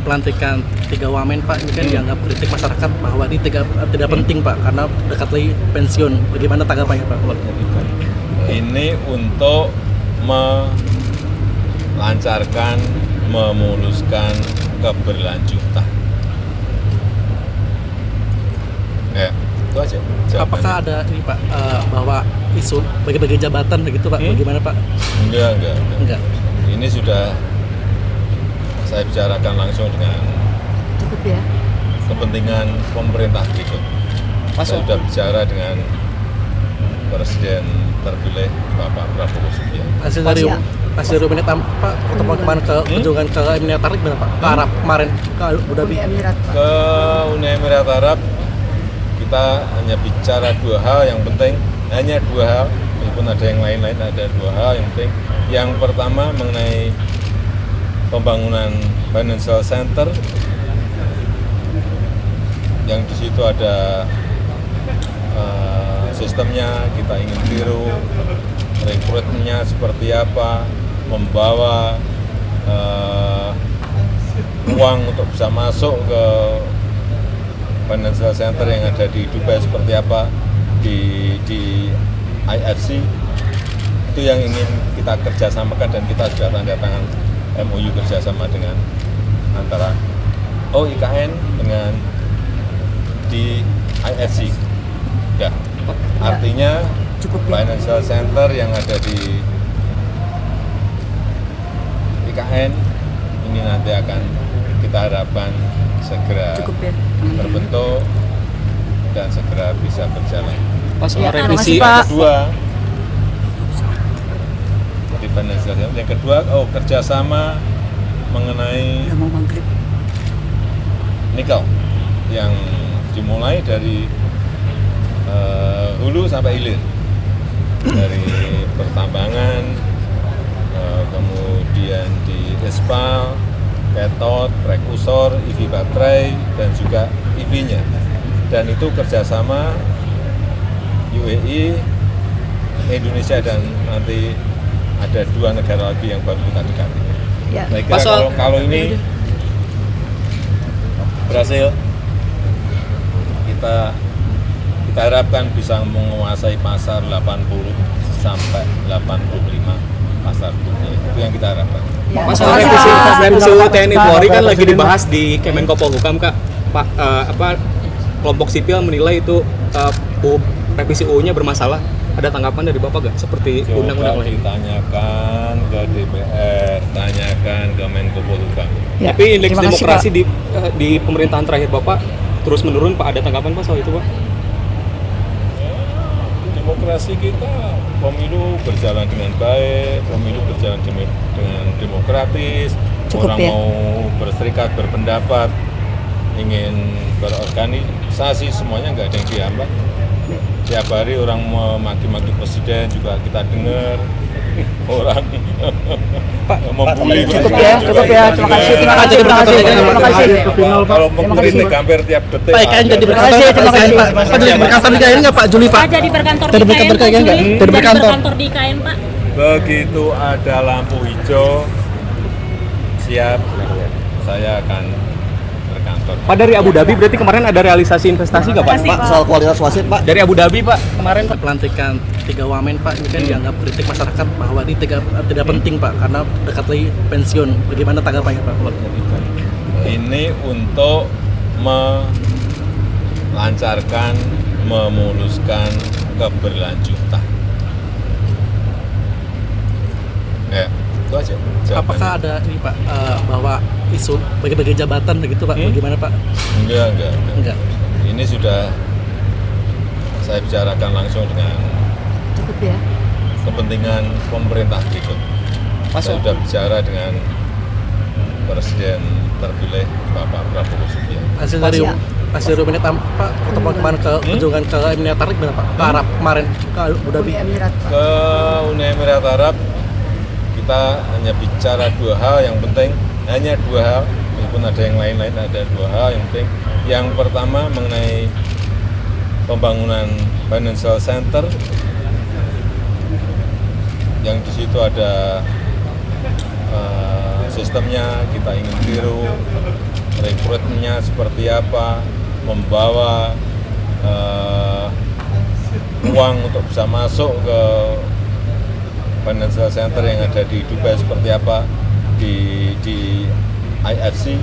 pelantikan 3 wamen Pak, ini kan dianggap kritik masyarakat bahwa ini tidak penting Pak karena dekat lagi pensiun. Bagaimana tanggapannya Pak? Ini untuk melancarkan, memuluskan keberlanjutan. Ya, itu aja jawabannya. Apakah ada ini Pak bahwa isu bagi-bagi jabatan begitu Pak? Bagaimana Pak? Enggak. Ini sudah saya bicarakan langsung dengan Cukup ya. kepentingan pemerintah berikut. Saya sudah bicara dengan Presiden terpilih Bapak Prabowo Subianto. Hasil dari Pak pertemuan kemarin ke kunjungan ke Emirat Arab gimana Pak? Ke Arab kemarin ke Abu Dhabi. Ke Uni Emirat Arab kita hanya bicara 2 hal yang penting, hanya 2 hal, meskipun ada yang lain-lain, ada 2 hal yang penting. Yang pertama mengenai pembangunan financial center, yang di situ ada sistemnya, kita ingin tiru, rekrutmennya seperti apa, membawa uang untuk bisa masuk ke financial center yang ada di Dubai seperti apa, di IFC, itu yang ingin kita kerjasamakan dan kita sudah tanda tangan MOU kerjasama dengan antara OIKN dengan di IFC. Ya, artinya Cukup ya. financial center yang ada di IKN ini nanti akan kita harapkan segera Cukup ya. terbentuk dan segera bisa berjalan. Pas Ya, revisi makasih, Pak. Kedua, di financial center. Yang kedua, kerjasama mengenai Udah mau maghrib. nikel yang dimulai dari hulu sampai hilir, dari pertambangan, kemudian di ispal, kathode, prekursor, EV baterai, dan juga EV-nya. Dan itu kerjasama UAE, Indonesia, dan nanti ada 2 negara lagi yang baru kita dekati. Ya. Saya kira kalau ini berhasil, kita harapkan bisa menguasai pasar 80 sampai 85 pasar dunia. Itu yang kita harapkan. Ya. Masalah revisi UU TNI Polri kan lagi dibahas di Kemenko Polhukam Kak. Pak kelompok sipil menilai itu revisi UU-nya bermasalah. Ada tanggapan dari Bapak nggak seperti undang-undang lain? Ditanyakan ke DPR, tanyakan ke Menko Polhukam. Ya. Tapi indeks Terima kasih, demokrasi di pemerintahan terakhir Bapak terus menurun Pak. Ada tanggapan Pak soal itu Pak? Demokrasi kita, pemilu berjalan dengan baik, pemilu berjalan dengan demokratis. Cukup orang ya. mau berserikat, berpendapat, ingin berorganisasi, semuanya nggak ada yang dihambat. Tiap hari orang memaki-maki presiden juga kita dengar, orang membuli Cukup presiden ya. juga Terima kasih. kita dengar. Terima kasih. Kalau mengkritik hampir tiap detik. Pak IKN jadi Terima kasih. Pak jadi berkantor di IKN nggak Pak Juli Pak? Pak jadi berkantor Jadi di berkantor IKN, di IKN nggak? Juli? Jadi Jadi berkantor. berkantor di IKN Pak. Begitu ada lampu hijau, siap, saya akan berkantor. Pak dari Abu Dhabi berarti kemarin ada realisasi investasi nggak Pak? Kasih, Pak. Soal kualitas wasit Pak. Dari Abu Dhabi Pak kemarin pelantikan 3 wamen Pak, ini kan dianggap kritik masyarakat bahwa ini tidak penting Pak karena dekat lagi pensiun. Bagaimana tanggapannya Pak? Ini untuk melancarkan, memuluskan keberlanjutan. Ya, itu aja jawabannya. Apakah ada ini Pak bahwa isu bagi-bagi jabatan begitu Pak? Bagaimana Pak? Enggak. Ini sudah saya bicarakan langsung dengan Cukup ya. kepentingan pemerintah berikut. Saya sudah bicara dengan Presiden terpilih Bapak Prabowo Subianto. Hasil dari Pak pertemuan kemarin ke kunjungan ke Emirat Arab gimana Pak? Ke Arab kemarin ke Abu Dhabi. Ke Uni Emirat Arab kita hanya bicara 2 hal yang penting, hanya 2 hal, meskipun ada yang lain-lain, ada 2 hal yang penting. Yang pertama mengenai pembangunan financial center, yang di situ ada sistemnya, kita ingin tiru, rekrutmennya seperti apa, membawa uang untuk bisa masuk ke financial center yang ada di Dubai seperti apa, di IFC,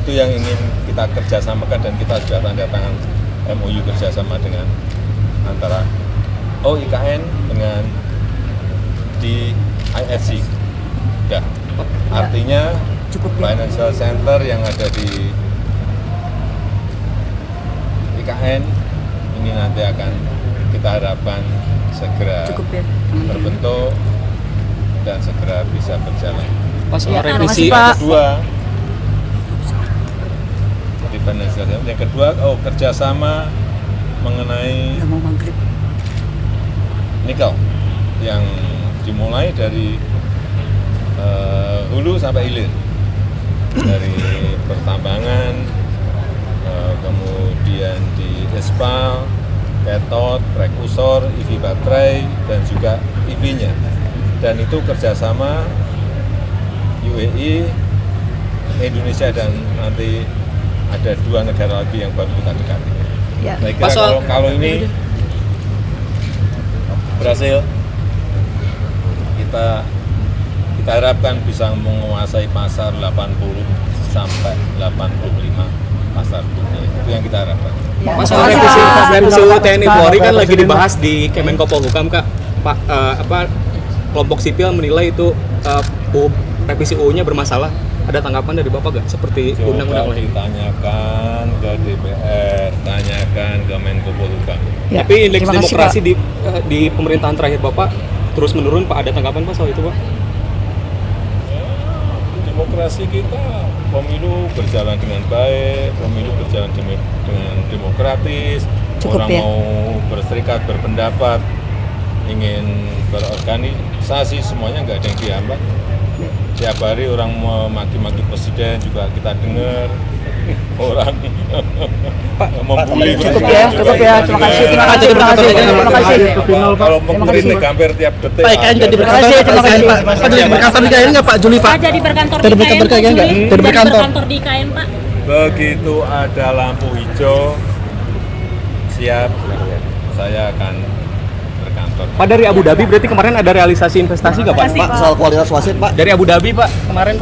itu yang ingin kita kerjasamakan dan kita sudah tanda tangan MOU kerjasama dengan antara OIKN dengan di IFC. Ya, artinya Cukup ya. financial center yang ada di IKN ini nanti akan kita harapkan segera Cukup ya. terbentuk dan segera bisa berjalan. Pas soal Ya, revisi makasih, Pak. Yang kedua, di financial center. Yang kedua, kerjasama mengenai Udah mau maghrib. nikel yang dimulai dari hulu sampai hilir, dari pertambangan, kemudian di ISPAL, cathode, prekursor, EV baterai, dan juga EV-nya. Dan itu kerjasama UAE, Indonesia, dan nanti ada 2 negara lagi yang baru kita dekati. Ya. Saya kira Pasal- kalau ini berhasil, kita harapkan bisa menguasai pasar 80 sampai 85 pasar dunia. Itu yang kita harapkan. Ya. Pas soal Makasih, revisi Pak. revisi UU TNI Polri kan lagi dibahas di Kemenko Polhukam, Kak. Pak kelompok sipil menilai itu revisi UU-nya bermasalah. Ada tanggapan dari Bapak nggak seperti undang-undang Coba lain? ditanyakan ke DPR, tanyakan ke Menko Polhukam. Ya. Tapi indeks Terima kasih, demokrasi Pak. di pemerintahan terakhir Bapak terus menurun, Pak. Ada tanggapan Pak soal itu, Pak? Demokrasi kita, pemilu berjalan dengan baik, pemilu berjalan dengan demokratis, Cukup orang ya. mau berserikat, berpendapat, ingin berorganisasi, semuanya nggak ada yang dihambat. Tiap hari orang memaki-maki presiden juga kita dengar, orang membuli Cukup ya, cukup ya. Terima kasih, terima kasih, terima kasih, terima kasih. Kalau mengkritik hampir tiap detik. Pak IKN jadi berkantor, kasih, terima kasih. Pak jadi berkantor di IKN nggak Pak Juli Pak? Pak jadi berkantor Jadi di berkantor IKN, di IKN nggak? Juli. Jadi berkantor. di IKN, Pak. Begitu ada lampu hijau, siap, saya akan berkantor. Pak, dari Abu Dhabi berarti kemarin ada realisasi investasi nggak, Pak? Makasih, Pak. Soal kualitas wasit Pak. Dari Abu Dhabi, Pak, kemarin.